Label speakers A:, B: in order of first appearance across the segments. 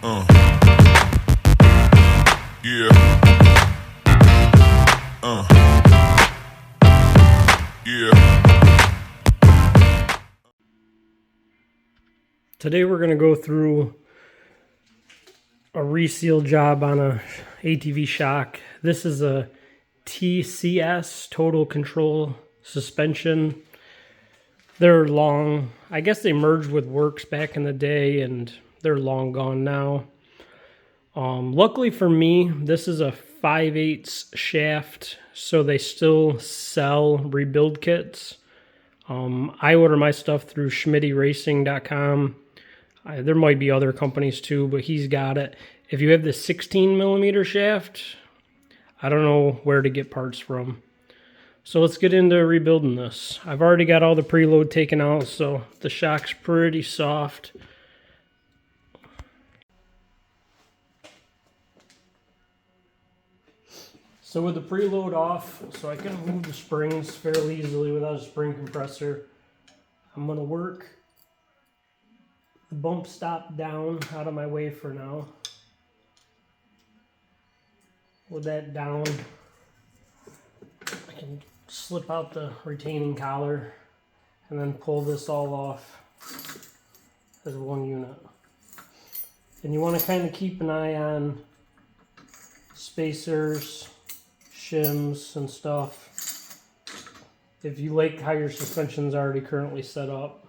A: Uh. Yeah. Yeah.
B: Today we're going to go through a reseal job on a ATV shock. This is a TCS, Total Control Suspension. They're long. I guess they merged with Works back in the day and they're long gone now. Luckily for me, this is a 5/8 shaft, so they still sell rebuild kits. I order my stuff through schmittiracing.com. There might be other companies too, but he's got it. If you have the 16mm shaft, I don't know where to get parts from. So let's get into rebuilding this. I've already got all the preload taken out, so the shock's pretty soft. So with the preload off, so I can move the springs fairly easily without a spring compressor, I'm going to work the bump stop down out of my way for now. With that down, I can slip out the retaining collar and then pull this all off as one unit. And you want to kind of keep an eye on spacers, shims, and stuff. If you like how your suspension's already currently set up,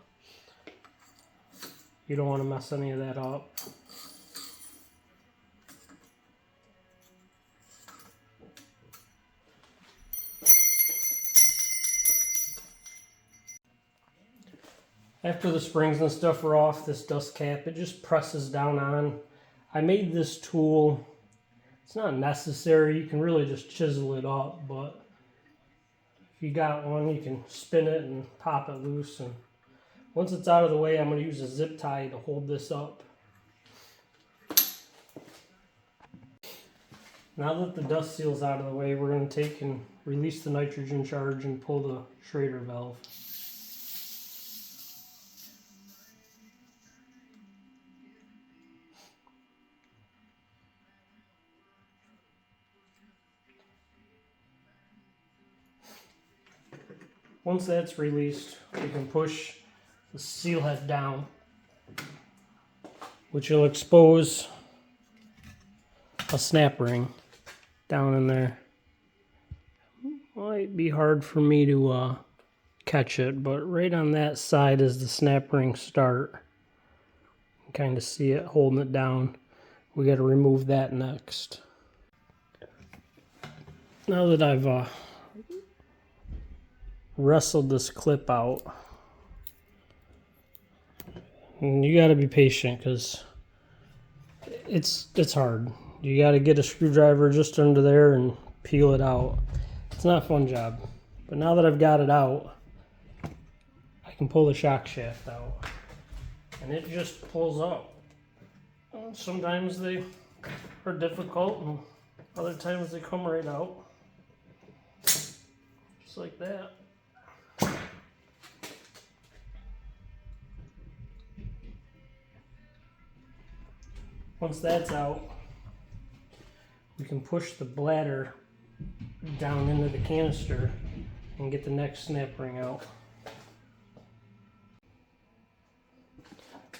B: you don't want to mess any of that up. After the springs and stuff are off, this dust cap, it just presses down on. I made this tool. It's not necessary. You can really just chisel it up, but if you got one, you can spin it and pop it loose. And once it's out of the way, I'm going to use a zip tie to hold this up. Now that the dust seal's out of the way, we're going to take and release the nitrogen charge and pull the Schrader valve. Once that's released, we can push the seal head down, which will expose a snap ring down in there. Might be hard for me to catch it, but right on that side is the snap ring start. You can kind of see it holding it down. We got to remove that next. Now that I've wrestled this clip out, and you got to be patient because it's hard. You got to get a screwdriver just under there and peel it out. It's not a fun job. But now that I've got it out, I can pull the shock shaft out, and it just pulls up. Sometimes they are difficult, and other times they come right out, just like that. Once that's out, we can push the bladder down into the canister and get the next snap ring out.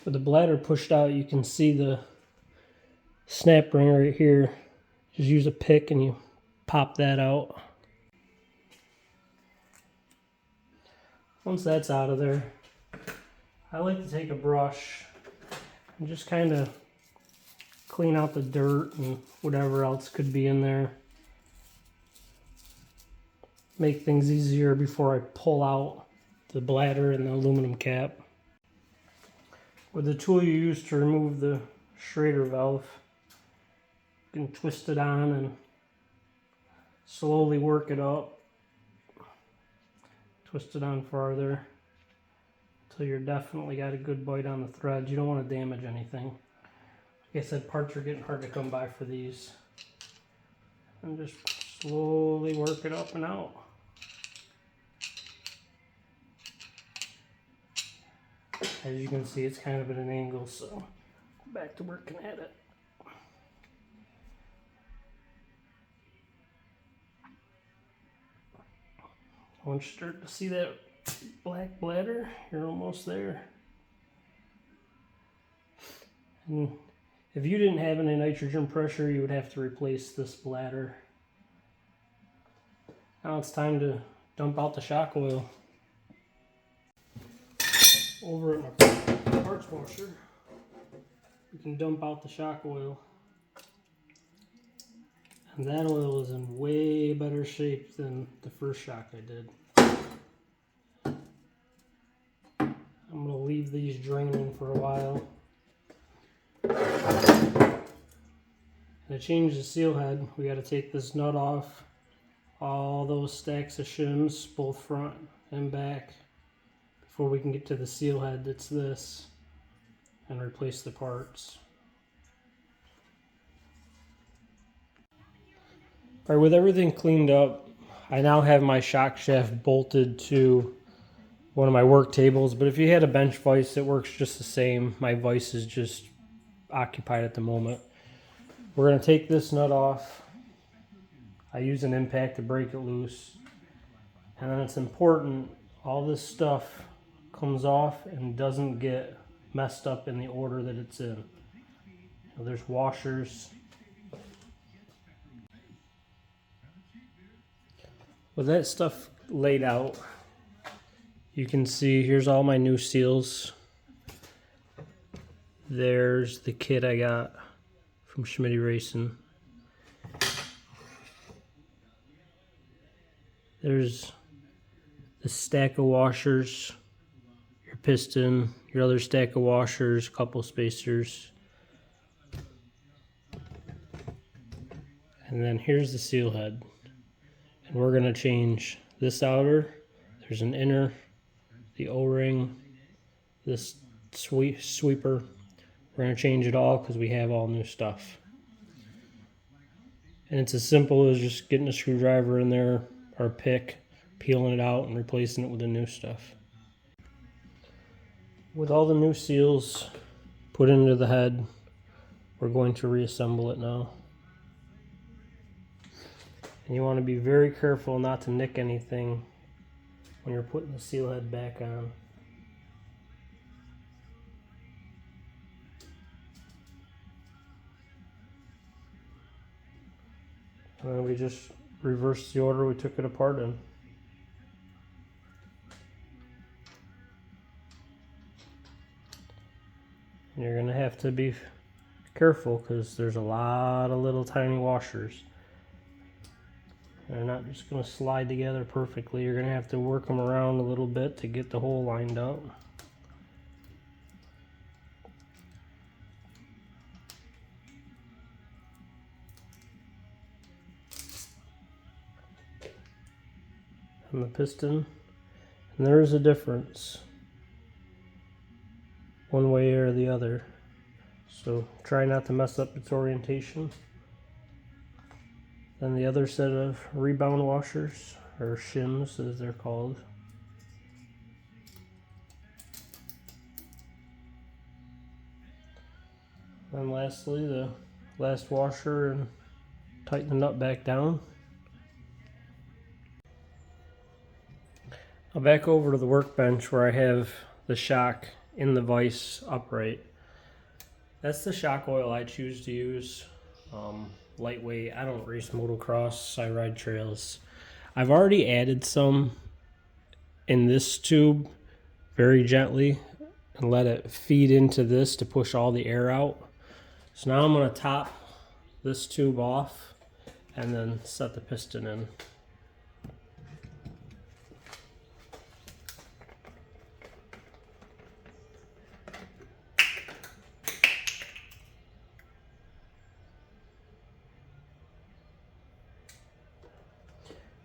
B: With the bladder pushed out, you can see the snap ring right here. Just use a pick and you pop that out. Once that's out of there, I like to take a brush and just kind of clean out the dirt and whatever else could be in there. Make things easier before I pull out the bladder and the aluminum cap. With the tool you use to remove the Schrader valve, you can twist it on and slowly work it up. Twist it on farther until you're definitely got a good bite on the threads. You don't want to damage anything. Like I said, parts are getting hard to come by for these. And just slowly work it up and out. As you can see, it's kind of at an angle, so back to working at it. Once you start to see that black bladder, you're almost there. And if you didn't have any nitrogen pressure, you would have to replace this bladder. Now it's time to dump out the shock oil. Over at my parts washer, you can dump out the shock oil. And that oil is in way better shape than the first shock I did. I'm going to leave these draining for a while. And to change the seal head, we got to take this nut off. All those stacks of shims, both front and back, before we can get to the seal head that's this, and replace the parts. Alright, with everything cleaned up, I now have my shock shaft bolted to one of my work tables, but if you had a bench vise, it works just the same. My vise is just occupied at the moment. We're going to take this nut off. I use an impact to break it loose. And then it's important, all this stuff comes off and doesn't get messed up in the order that it's in. So there's washers. With that stuff laid out, you can see here's all my new seals. There's the kit I got from Schmitty Racing. There's the stack of washers, your piston, your other stack of washers, couple spacers. And then here's the seal head. And we're going to change this outer. There's an inner, the O-ring, this sweeper. We're going to change it all because we have all new stuff. And it's as simple as just getting a screwdriver in there or a pick, peeling it out and replacing it with the new stuff. With all the new seals put into the head, we're going to reassemble it now. And you want to be very careful not to nick anything when you're putting the seal head back on. And then we just reversed the order we took it apart in. And you're going to have to be careful because there's a lot of little tiny washers. They're not just going to slide together perfectly. You're going to have to work them around a little bit to get the hole lined up. And the piston, and there is a difference one way or the other, so try not to mess up its orientation. Then the other set of rebound washers, or shims as they're called. And lastly, the last washer, and tighten the nut back down. Now back over to the workbench where I have the shock in the vise upright. That's the shock oil I choose to use. Lightweight. I don't race motocross, I ride trails. I've already added some in this tube very gently and let it feed into this to push all the air out. So now I'm going to top this tube off and then set the piston in.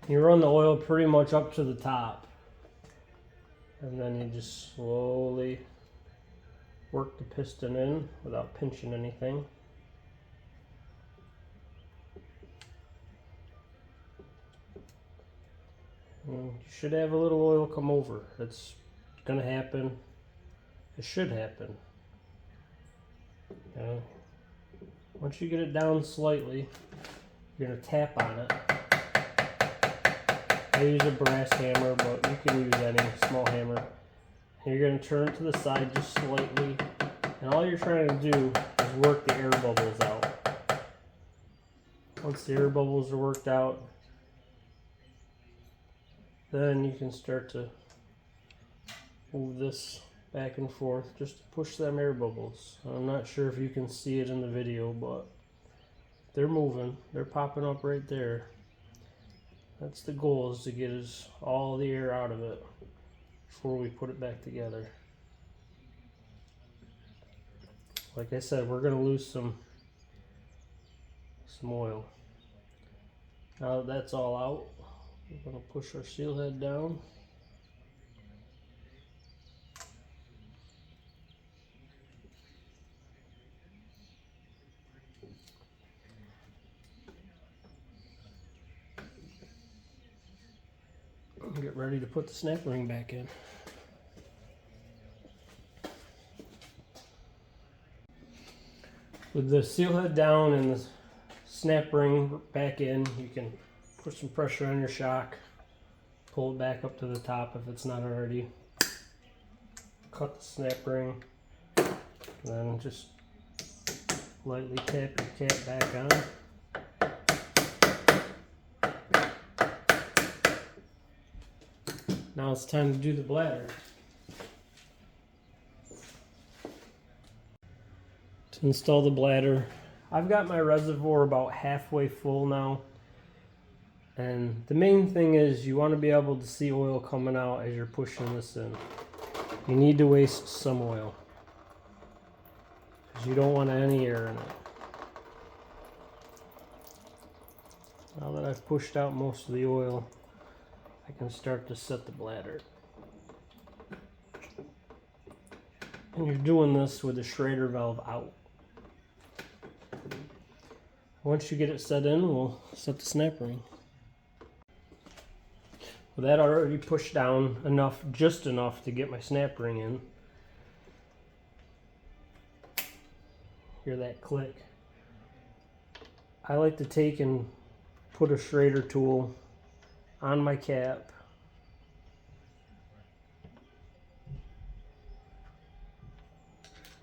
B: You run the oil pretty much up to the top, and then you just slowly work the piston in without pinching anything. And you should have a little oil come over. It's gonna happen. It should happen. Once you get it down slightly, you're gonna tap on it. I use a brass hammer, but you can use any small hammer. And you're going to turn it to the side just slightly. And all you're trying to do is work the air bubbles out. Once the air bubbles are worked out, then you can start to move this back and forth just to push them air bubbles. I'm not sure if you can see it in the video, but they're moving. They're popping up right there. That's the goal, is to get all the air out of it before we put it back together. Like I said, we're going to lose some oil. Now that that's all out, we're going to push our seal head down. And get ready to put the snap ring back in. With the seal head down and the snap ring back in, you can put some pressure on your shock, pull it back up to the top if it's not already. Cut the snap ring, then just lightly tap your cap back on. Now it's time to do the bladder. To install the bladder, I've got my reservoir about halfway full now. And the main thing is you want to be able to see oil coming out as you're pushing this in. You need to waste some oil, because you don't want any air in it. Now that I've pushed out most of the oil, I can start to set the bladder. And you're doing this with the Schrader valve out. Once you get it set in, we'll set the snap ring. With that already pushed down enough, just enough to get my snap ring in. Hear that click. I like to take and put a Schrader tool on my cap.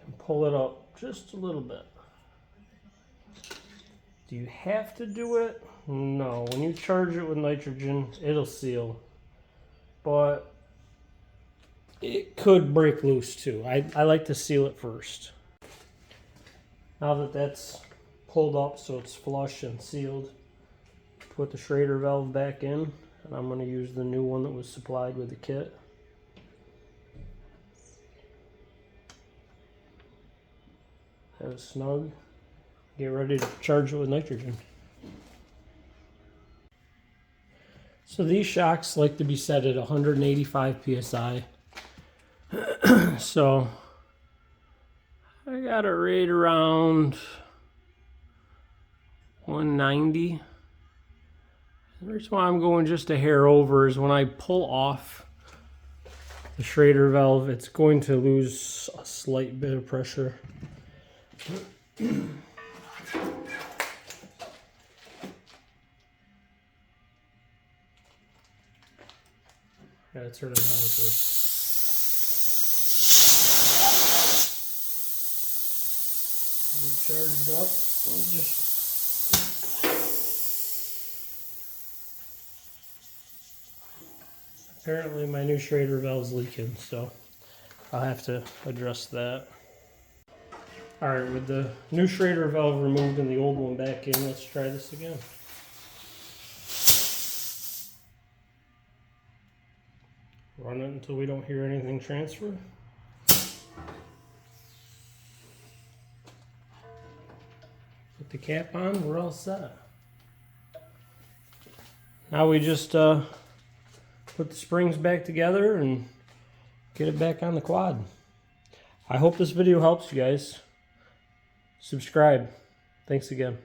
B: And pull it up just a little bit. Do you have to do it? No. When you charge it with nitrogen, it'll seal. But it could break loose too. I like to seal it first. Now that that's pulled up so it's flush and sealed, put the Schrader valve back in, and I'm going to use the new one that was supplied with the kit. Have it snug. Get ready to charge it with nitrogen. So these shocks like to be set at 185 psi. So I got it right around 190. The reason why I'm going just a hair over is when I pull off the Schrader valve, it's going to lose a slight bit of pressure. Gotta turn it on first. Charged up. We'll just apparently my new Schrader valve's leaking, so I'll have to address that. Alright, with the new Schrader valve removed and the old one back in, let's try this again. Run it until we don't hear anything transfer. Put the cap on, we're all set. Now we just put the springs back together and get it back on the quad. I hope this video helps you guys. Subscribe. Thanks again.